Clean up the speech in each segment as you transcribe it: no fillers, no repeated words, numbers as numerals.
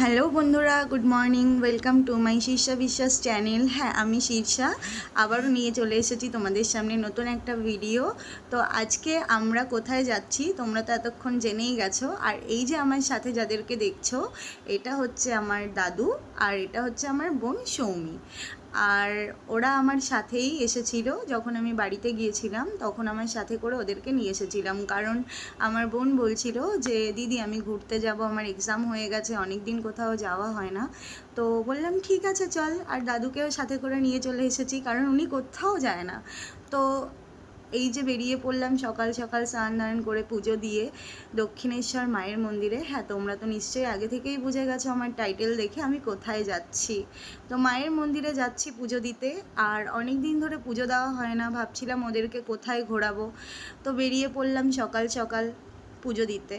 Hello বন্ধুরা, good morning. Welcome to my Shirsha বিশ্বাস channel. হ্যাঁ, আমি শীর্ষা আবারও নিয়ে চলে এসেছি তোমাদের সামনে নতুন একটা ভিডিও। তো আজকে আমরা কোথায় যাচ্ছি তোমরা তো এতক্ষণ জেনেই গেছো। আর এই যে আমার সাথে যাদেরকে দেখছো, এটা হচ্ছে আমার দাদু আর এটা হচ্ছে আমার বোন সৌমি। আর ওরা আমার সাথেই এসেছিল যখন আমি বাড়িতে গিয়েছিলাম, তখন আমার সাথে করে ওদেরকে নিয়ে এসেছিলাম। কারণ আমার বোন বলছিল যে দিদি আমি ঘুরতে যাব, আমার এক্সাম হয়ে গেছে, অনেক দিন কোথাও যাওয়া হয় না। তো বললাম ঠিক আছে চল, আর দাদুকেও সাথে করে নিয়ে চলে এসেছি কারণ উনি কোথাও যায় না। তো এই যে বেরিয়ে পড়লাম সকাল সকাল স্নান ধান করে পুজো দিয়ে দক্ষিণেশ্বর মায়ের মন্দিরে। হ্যাঁ, তোমরা তো নিশ্চয়ই আগে থেকেই বুঝে গেছো আমার টাইটেল দেখে আমি কোথায় যাচ্ছি। তো মায়ের মন্দিরে যাচ্ছি পুজো দিতে। আর অনেক দিন ধরে পুজো দেওয়া হয় না, ভাবছিলাম ওদেরকে কোথায় ঘোরাবো। তো বেরিয়ে পড়লাম সকাল সকাল পুজো দিতে।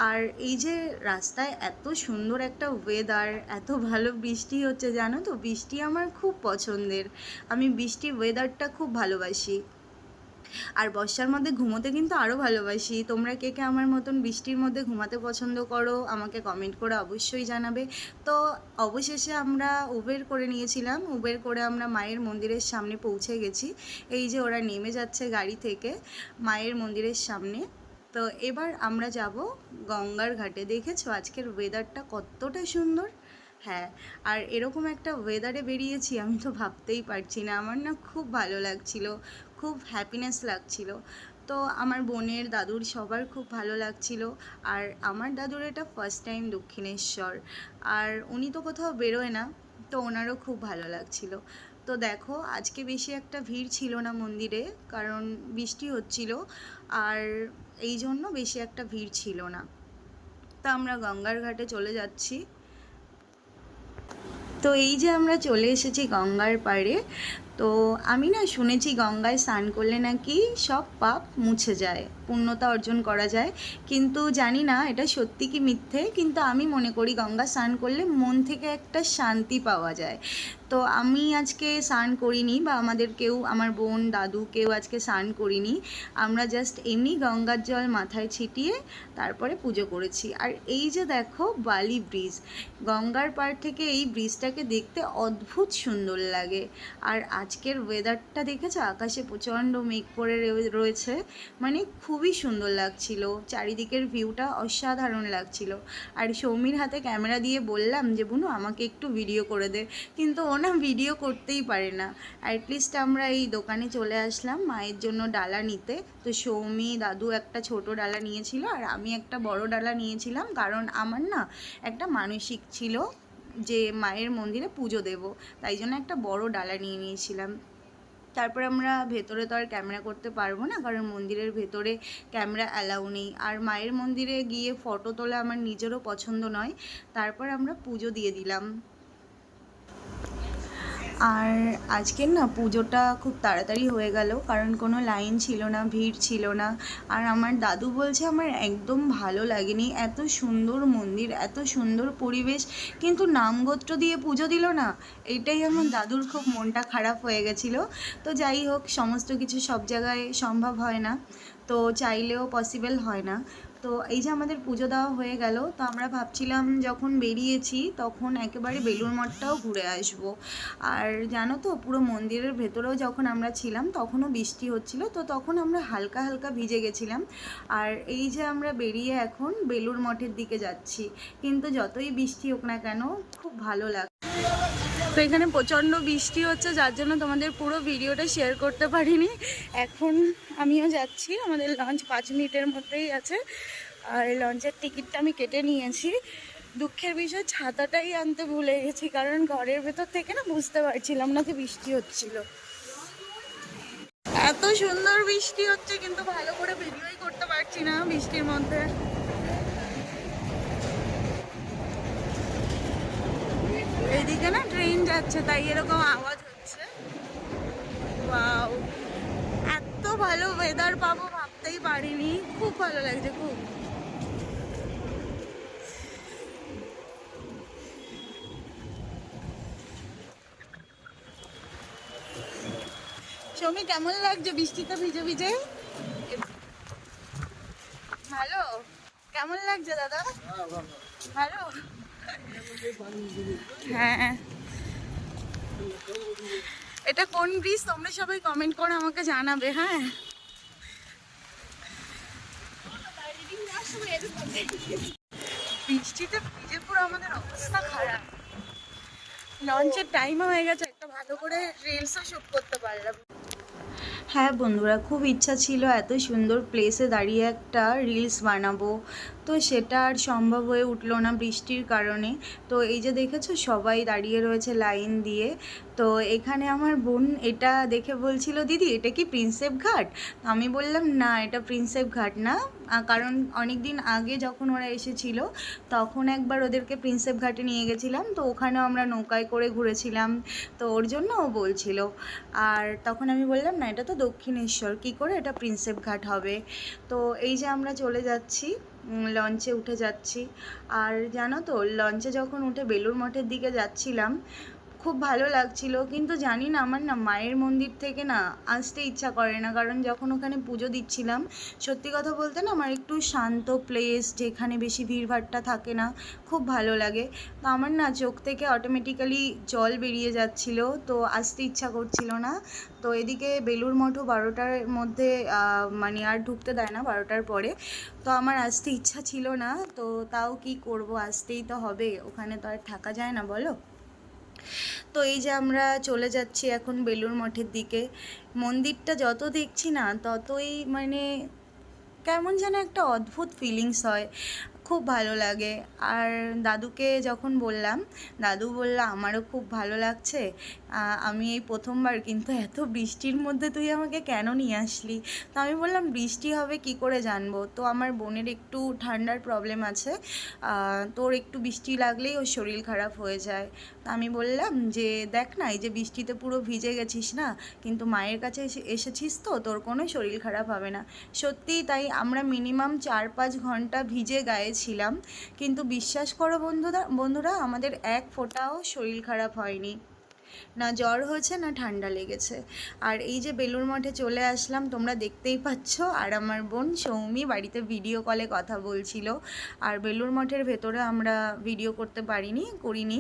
আর এই যে রাস্তায় এত সুন্দর একটা ওয়েদার, এত ভালো বৃষ্টি হচ্ছে, জানো তো বৃষ্টি আমার খুব পছন্দের। আমি বৃষ্টির ওয়েদারটা খুব ভালোবাসি। আর বর্ষার মধ্যে ঘুমোতে কিন্তু আরও ভালোবাসি। তোমরা কে কে আমার মতন বৃষ্টির মধ্যে ঘুমাতে পছন্দ করো আমাকে কমেন্ট করে অবশ্যই জানাবে। তো অবশেষে আমরা উবের করে নিয়েছিলাম, উবের করে আমরা মায়ের মন্দিরের সামনে পৌঁছে গেছি। এই যে ওরা নেমে যাচ্ছে গাড়ি থেকে মায়ের মন্দিরের সামনে। তো এবার আমরা যাব গঙ্গার ঘাটে। দেখেছো আজকের ওয়েদারটা কতটা সুন্দর? হ্যাঁ, আর এরকম একটা ওয়েদারে বেরিয়েছি আমি তো ভাবতেই পারছি না। আমার না খুব ভালো লাগছিল, খুব হ্যাপিনেস লাগছিল। তো আমার বোনের দাদুর সবার খুব ভালো লাগছিল। আর আমার দাদুর এটা ফার্স্ট টাইম দক্ষিণেশ্বর, আর উনি তো কোথাও বেরোয় না, তো ওনারও খুব ভালো লাগছিল। তো দেখো আজকে বেশি একটা ভিড় ছিল না মন্দিরে, কারণ বৃষ্টি হচ্ছিল, আর এই জন্য বেশি একটা ভিড় ছিল না। তা আমরা গঙ্গার ঘাটে চলে যাচ্ছি। তো এই যে আমরা চলে এসেছি গঙ্গার পাড়ে। তো আমি না শুনেছি গঙ্গায় স্নান করলে নাকি সব পাপ মুছে যায়, পূর্ণতা অর্জন করা যায়। কিন্তু জানি না এটা সত্যি কি মিথ্যে, কিন্তু আমি মনে করি গঙ্গা স্নান করলে মন থেকে একটা শান্তি পাওয়া যায়। তো আমি আজকে স্নান করিনি, বা আমাদের কেউ, আমার বোন দাদু কেউ আজকে স্নান করিনি। আমরা জাস্ট এমনি গঙ্গার জল মাথায় ছিটিয়ে তারপরে পুজো করেছি। আর এই যে দেখো বালি ব্রিজ, গঙ্গার পাড় থেকে এই ব্রিজটাকে দেখতে অদ্ভুত সুন্দর লাগে। আর আজকের ওয়েদারটা দেখেছো, আকাশে প্রচণ্ড মেঘ করে রয়েছে, মানে খুবই সুন্দর লাগছিল, চারিদিকের ভিউটা অসাধারণ লাগছিল। আর সৌমির হাতে ক্যামেরা দিয়ে বললাম যে বুনু আমাকে একটু ভিডিও করে দে, কিন্তু ও না ভিডিও করতেই পারে না। অ্যাটলিস্ট আমরা এই দোকানে চলে আসলাম মায়ের জন্য ডালা নিতে। তো সৌমি দাদু একটা ছোট ডালা নিয়েছিল আর আমি একটা বড় ডালা নিয়েছিলাম, কারণ আমার না একটা মানসিক ছিল যে মায়ের মন্দিরে পুজো দেব, তাই জন্য একটা বড় ডালা নিয়ে নিয়েছিলাম। তারপর আমরা ভেতরে তো আর ক্যামেরা করতে পারবো না, কারণ মন্দিরের ভেতরে ক্যামেরা অ্যালাউ নেই। আর মায়ের মন্দিরে গিয়ে ফটো তোলা আমার নিজেরও পছন্দ নয়। তারপর আমরা পুজো দিয়ে দিলাম। আর আজকের না পুজোটা খুব তাড়াতাড়ি হয়ে গেল, কারণ কোনো লাইন ছিল না, ভিড় ছিল না। আর আমার দাদু বলছে আমার একদম ভালো লাগেনি, এত সুন্দর মন্দির, এত সুন্দর পরিবেশ, কিন্তু নামগোত্র দিয়ে পুজো দিল না। এটাই আমার দাদুর খুব মনটা খারাপ হয়ে গেছিলো। তো যাই হোক, সমস্ত কিছু সব জায়গায় সম্ভব হয় না, তো চাইলেও পসিবল হয় না। তো এই যে আমাদের পুজো দেওয়া হয়ে গেল, তো আমরা ভাবছিলাম যখন বেরিয়েছি তখন একেবারে বেলুড় মঠটাও ঘুরে আসবো। আর জানো তো পুরো মন্দিরের ভেতরেও যখন আমরা ছিলাম তখনও বৃষ্টি হচ্ছিল, তো তখন আমরা হালকা হালকা ভিজে গেছিলাম। আর এই যে আমরা বেরিয়ে এখন বেলুড় মঠের দিকে যাচ্ছি, কিন্তু যতই বৃষ্টি হোক না কেন খুব ভালো লাগে। তো এখানে প্রচণ্ড বৃষ্টি হচ্ছে, যার জন্য তোমাদের পুরো ভিডিওটা শেয়ার করতে পারিনি। এখন আমিও যাচ্ছি, আমাদের লঞ্চ 5 মিনিটের মধ্যেই আছে। আর লঞ্চের টিকিটটা আমি কেটে নিয়েছি। দুঃখের বিষয় ছাতাটাই আনতে ভুলে গেছি, কারণ ঘরের ভেতর থেকে না বুঝতে পারছিলাম না যে বৃষ্টি হচ্ছিল। এত সুন্দর বৃষ্টি হচ্ছে কিন্তু ভালো করে ভিডিওই করতে পারছি না বৃষ্টির মধ্যে। এইদিকে না ট্রেন যাচ্ছে, তাই এরকম আওয়াজ হচ্ছে। ওয়াও, এত ভালো ওয়েদার পাবো ভাবতেই পারিনি, খুব ভালো লাগছে খুব। সৌমি কেমন লাগছে বৃষ্টিতে ভিজে ভিজে? ভালো? কেমন লাগছে দাদা? ভালো। হ্যাঁ, এটা কোন ব্রিজ তোমরা সবাই কমেন্ট করে আমাকে জানাবে। হ্যাঁ, বৃষ্টিতে ভিজে পুরো আমাদের অবস্থা খারাপ। লঞ্চের টাইমও হয়ে গেছে, একটা ভালো করে রিলসও শুট করতে পারলাম। হ্যাঁ বন্ধুরা, খুব ইচ্ছা ছিল এত সুন্দর প্লেসে দাঁড়িয়ে একটা রিলস বানাবো, তো সেটা আর সম্ভব হয়ে উঠলো না বৃষ্টির কারণে। তো এই যে দেখেছো সবাই দাঁড়িয়ে রয়েছে লাইন দিয়ে। তো এখানে আমার বোন এটা দেখে বলছিল, দিদি এটা কি প্রিন্সেপ ঘাট? আমি বললাম না, এটা প্রিন্সেপ ঘাট না, কারণ অনেক দিন আগে যখন ওরা এসেছিল তখন একবার ওদেরকে প্রিন্সেপ ঘাটে নিয়ে গেছিলাম, তো ওখানেও আমরা নৌকায় করে ঘুরেছিলাম, তো ওর জন্য ও বলছিল। আর তখন আমি বললাম না, এটা তো দক্ষিণেশ্বর, কী করে এটা প্রিন্সেপ ঘাট হবে। তো এই যে আমরা চলে যাচ্ছি, লঞ্চে উঠে যাচ্ছি। আর জানো তো, লঞ্চে যখন উঠে বেলুড় মঠের দিকে যাচ্ছিলাম খুব ভালো লাগছিল, কিন্তু জানি না আমার না মায়ের মন্দির থেকে না আসতে ইচ্ছা করে না, কারণ যখন ওখানে পুজো দিচ্ছিলাম সত্যি কথা বলতে না আমার একটু শান্ত প্লেস যেখানে বেশি ভিড়ভাট্টা থাকে না খুব ভালো লাগে। তো আমার না চোখ থেকে অটোমেটিক্যালি জল বেরিয়ে যাচ্ছিল, তো আসতে ইচ্ছা করছিল না। তো এদিকে বেলুড় মঠও 12টার মধ্যে মানে আর ঢুকতে দেয় না, 12টার পরে। তো আমার আসতে ইচ্ছা ছিল না, তো তাও কি করব, আসতেই তো হবে, ওখানে তো আর থাকা যায় না বলো। তো এই যে আমরা চলে যাচ্ছি এখন বেলুড় মঠের দিকে। মন্দিরটা যত দেখছি না ততই মানে কেমন যেন একটা অদ্ভুত ফিলিংস হয়, খুব ভালো লাগে। আর দাদুকে যখন বললাম, দাদু বলল আমারও খুব ভালো লাগছে, আমি এই প্রথমবার, কিন্তু এত বৃষ্টির মধ্যে তুই আমাকে কেন নিয়ে আসলি? তো আমি বললাম বৃষ্টি হবে কি করে জানবো, তো আমার বোনের একটু ঠান্ডার প্রবলেম আছে, তোর একটু বৃষ্টি লাগলেই ওর শরীর খারাপ হয়ে যায়। তো আমি বললাম যে দেখ না, এই যে বৃষ্টিতে পুরো ভিজে গেছিস না, কিন্তু মায়ের কাছে এসেছিস তো তোর কোনো শরীর খারাপ হবে না। সত্যিই তাই, আমরা মিনিমাম 4-5 ঘন্টা ভিজে গায়ে ছিলাম, কিন্তু বিশ্বাস করো বন্ধুরা আমাদের এক ফোঁটাও শরীর খারাপ হয়নি, না জ্বর হয়েছে না ঠান্ডা লেগেছে। আর এই যে বেলুড় মঠে চলে আসলাম, তোমরা দেখতেই পাচ্ছ, আর আমার বোন সৌমি বাড়িতে ভিডিও কলে কথা বলছিল। আর বেলুড় মঠের ভেতরে আমরা ভিডিও করতে করিনি।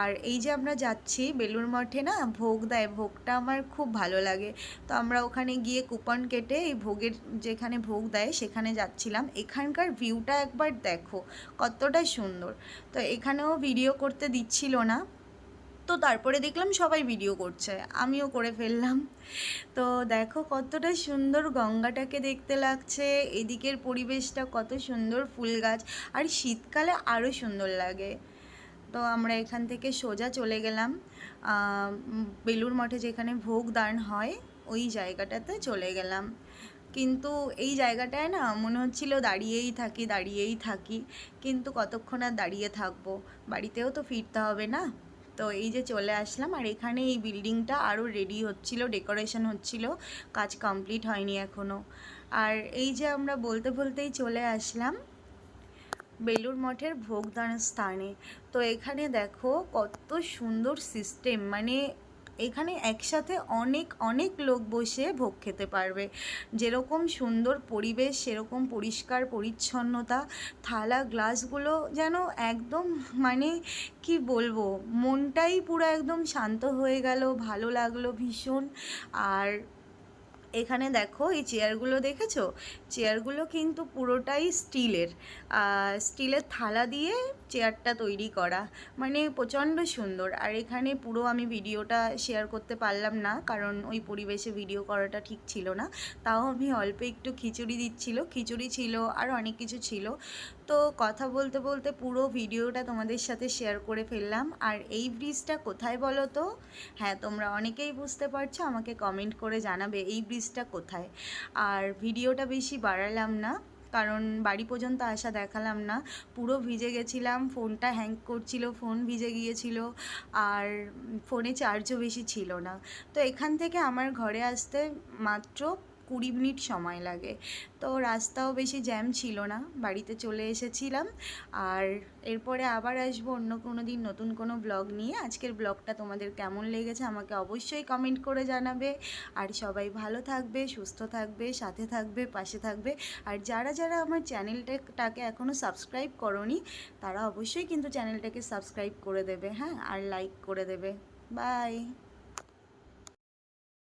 আর এই যে আমরা যাচ্ছি বেলুড় মঠে না ভোগ দেয়, ভোগটা আমার খুব ভালো লাগে। তো আমরা ওখানে গিয়ে কুপন কেটে এই ভোগের যেখানে ভোগ দেয় সেখানে যাচ্ছিলাম। এখানকার ভিউটা একবার দেখো কতটা সুন্দর। তো এখানেও ভিডিও করতে দিচ্ছিল না, তো তারপরে দেখলাম সবাই ভিডিও করছে, আমিও করে ফেললাম। তো দেখো কতটা সুন্দর গঙ্গাটাকে দেখতে লাগছে, এদিকের পরিবেশটা কত সুন্দর, ফুল গাছ, আর শীতকালে আরও সুন্দর লাগে। তো আমরা এখান থেকে সোজা চলে গেলাম বেলুড় মঠে যেখানে ভোগ দান হয় ওই জায়গাটাতে চলে গেলাম। কিন্তু এই জায়গাটায় না মনে হচ্ছিল দাঁড়িয়েই থাকি, কিন্তু কতক্ষণ আর দাঁড়িয়ে থাকবো, বাড়িতেও তো ফিরতে হবে না। তো এই যে চলে আসলাম, আর এখানে এই বিল্ডিংটা আরও রেডি হচ্ছিল, ডেকোরেশন হচ্ছিল, কাজ কমপ্লিট হয়নি এখনও। আর এই যে আমরা বলতে বলতেই চলে আসলাম বেলুড় মঠের ভোগদানের স্থানে। তো এখানে দেখো কত সুন্দর সিস্টেম, মানে এখানে একসাথে অনেক অনেক লোক বসে ভোগ খেতে পারবে, যেরকম সুন্দর পরিবেশ সেরকম পরিষ্কার পরিচ্ছন্নতা, থালা গ্লাসগুলো যেন একদম মানে কি বলবো, মনটাই পুরো একদম শান্ত হয়ে গেল, ভালো লাগলো ভীষণ। আর এখানে দেখো এই চেয়ারগুলো দেখেছো, চেয়ারগুলো কিন্তু পুরোটাই স্টিলের থালা দিয়ে চেয়ারটা তৈরি করা, মানে প্রচণ্ড সুন্দর। আর এখানে পুরো আমি ভিডিওটা শেয়ার করতে পারলাম না, কারণ ওই পরিবেশে ভিডিও করাটা ঠিক ছিল না, তাও আমি অল্প একটু খিচুড়ি ছিল আর অনেক কিছু ছিল। তো কথা বলতে বলতে পুরো ভিডিওটা তোমাদের সাথে শেয়ার করে ফেললাম। আর এই ব্রিজটা কোথায় বলো তো? হ্যাঁ, তোমরা অনেকেই বুঝতে পারছো, আমাকে কমেন্ট করে জানাবে এই ব্রিজটা কোথায়। আর ভিডিওটা বেশি বাড়ালাম না, কারণ বাড়ি পর্যন্ত আসা দেখালাম না, পুরো ভিজে গেছিলাম, ফোনটা হ্যাং করছিল, ফোন ভিজে গিয়েছিল, আর ফোনে চার্জও বেশি ছিল না। তো এখান থেকে আমার ঘরে আসতে মাত্র 20 মিনিট সময় লাগে। তো রাস্তাও বেশি জ্যাম ছিল না, বাড়িতে চলে এসেছিলাম। আর এরপরে আবার আসবো অন্য কোনো দিন নতুন কোনো ব্লগ নিয়ে। আজকের ব্লগটা তোমাদের কেমন লেগেছে আমাকে অবশ্যই কমেন্ট করে জানাবে। আর সবাই ভালো থাকবে, সুস্থ থাকবে, সাথে থাকবে, পাশে থাকবে। আর যারা যারা আমার চ্যানেলটাকে এখনও সাবস্ক্রাইব করোনি তারা অবশ্যই কিন্তু চ্যানেলটাকে সাবস্ক্রাইব করে দেবে, হ্যাঁ, আর লাইক করে দেবে। বাই।